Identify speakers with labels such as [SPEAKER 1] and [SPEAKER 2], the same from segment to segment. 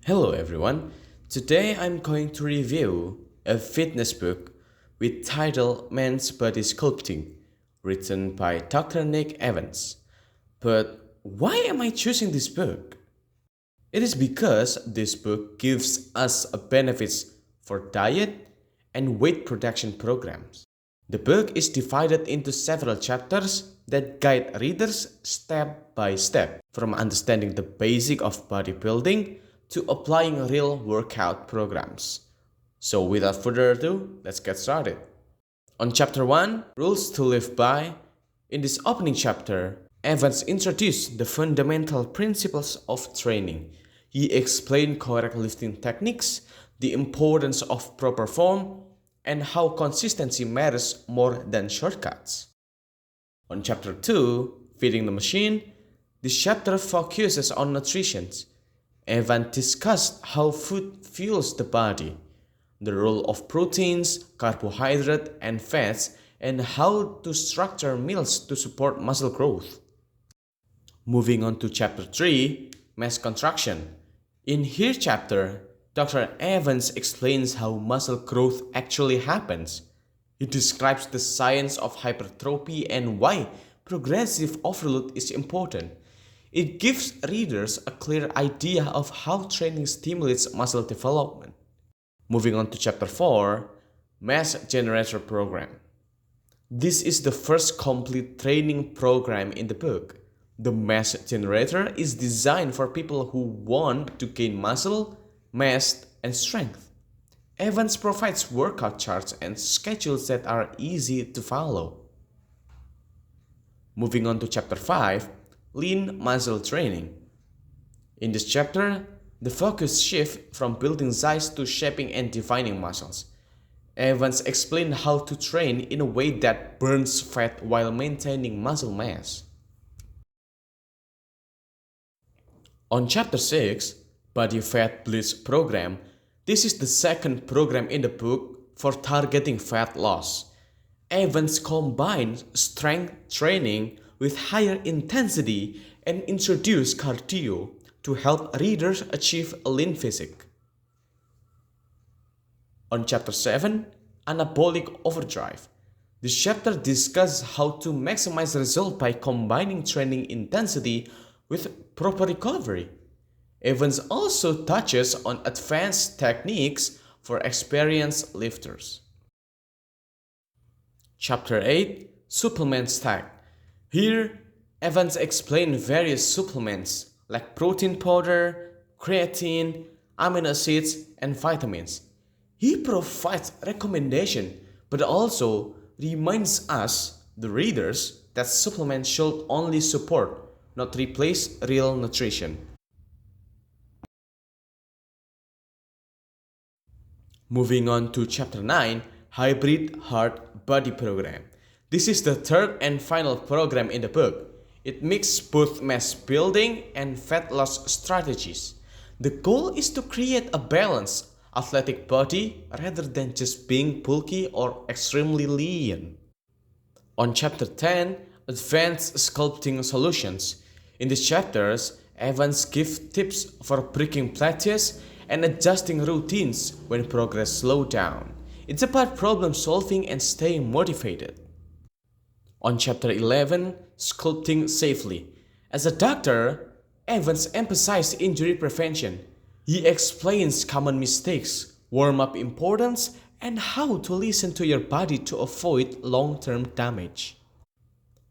[SPEAKER 1] Hello everyone. Today I'm going to review a fitness book with title Men's Body Sculpting, written by Dr. Nick Evans. But why am I choosing this book? It is because this book gives us benefits for diet and weight production programs. The book is divided into several chapters that guide readers step by step, from understanding the basic of bodybuilding to applying real workout programs. So without further ado, let's get started. On chapter 1, Rules to Live By, in this opening chapter, Evans introduced the fundamental principles of training. He explained correct lifting techniques, the importance of proper form, and how consistency matters more than shortcuts. On chapter 2, Feeding the Machine, this chapter focuses on nutrition. Evans discussed how food fuels the body, the role of proteins, carbohydrate, and fats, and how to structure meals to support muscle growth. Moving on to chapter 3, Mass Contraction. In here chapter, Dr. Evans explains how muscle growth actually happens. He describes the science of hypertrophy and why progressive overload is important. It gives readers a clear idea of how training stimulates muscle development. Moving on to chapter 4, Mass Generator Program. This is the first complete training program in the book. The Mass Generator is designed for people who want to gain muscle, mass, and strength. Evans provides workout charts and schedules that are easy to follow. Moving on to chapter 5, Lean Muscle Training. In this chapter, the focus shifts from building size to shaping and defining muscles. Evans explained how to train in a way that burns fat while maintaining muscle mass. On chapter 6, Body Fat Blitz Program, this is the second program in the book for targeting fat loss. Evans combines strength training with higher intensity and introduce cardio to help readers achieve a lean physique. On chapter 7, Anabolic Overdrive, this chapter discusses how to maximize results by combining training intensity with proper recovery. Evans also touches on advanced techniques for experienced lifters. Chapter 8, Supplement Stack. Here, Evans explained various supplements like protein powder, creatine, amino acids, and vitamins. He provides recommendations but also reminds us, the readers, that supplements should only support, not replace real nutrition. Moving on to chapter 9, Hybrid Heart Body Program. This is the third and final program in the book. It mixes both mass building and fat loss strategies. The goal is to create a balanced, athletic body rather than just being bulky or extremely lean. On chapter 10, Advanced Sculpting Solutions. In these chapters, Evans gives tips for breaking plateaus and adjusting routines when progress slows down. It's about problem solving and staying motivated. On chapter 11, Sculpting Safely. As a doctor, Evans emphasized injury prevention. He explains common mistakes, warm-up importance, and how to listen to your body to avoid long-term damage.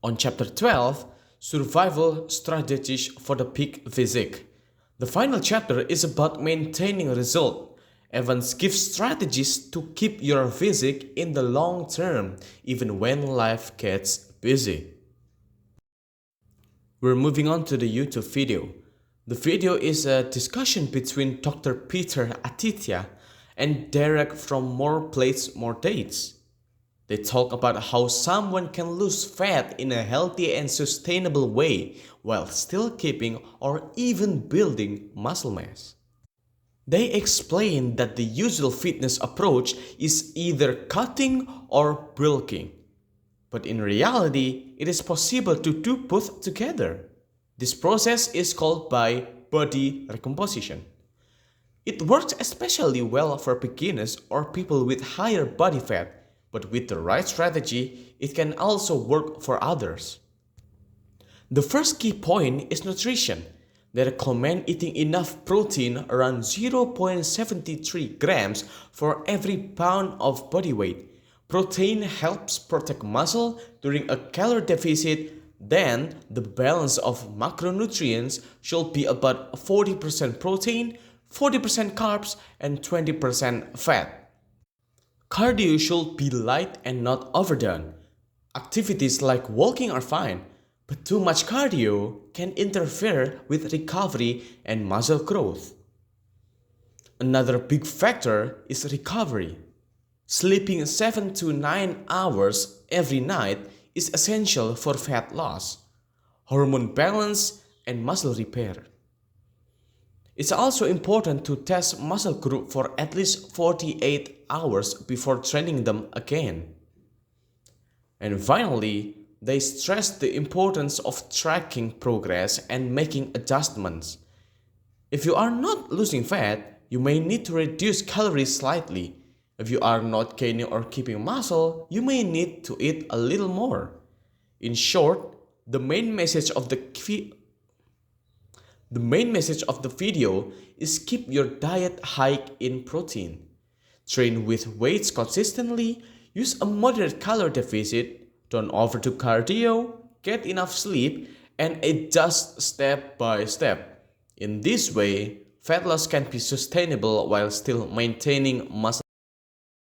[SPEAKER 1] On chapter 12, Survival Strategies for the Peak Physique. The final chapter is about maintaining results. Evans gives strategies to keep your physique in the long term, even when life gets busy. We're moving on to the YouTube video. The video is a discussion between Dr. Peter Aditya and Derek from More Plates, More Dates. They talk about how someone can lose fat in a healthy and sustainable way while still keeping or even building muscle mass. They explain that the usual fitness approach is either cutting or bulking, but in reality, it is possible to do both together. This process is called by body recomposition. It works especially well for beginners or people with higher body fat, but with the right strategy, it can also work for others. The first key point is nutrition. They recommend eating enough protein around 0.73 grams for every pound of body weight. Protein helps protect muscle during a calorie deficit, then the balance of macronutrients should be about 40% protein, 40% carbs, and 20% fat. Cardio should be light and not overdone. Activities like walking are fine, but too much cardio can interfere with recovery and muscle growth. Another big factor is recovery. Sleeping 7 to 9 hours every night is essential for fat loss, hormone balance, and muscle repair. It's also important to test muscle group for at least 48 hours before training them again. And finally, they stress the importance of tracking progress and making adjustments. If you are not losing fat, you may need to reduce calories slightly. If you are not gaining or keeping muscle, you may need to eat a little more. In short, the main message of the video is keep your diet high in protein. Train with weights consistently, use a moderate calorie deficit, don't overdo cardio, get enough sleep, and adjust step by step. In this way, fat loss can be sustainable while still maintaining muscle.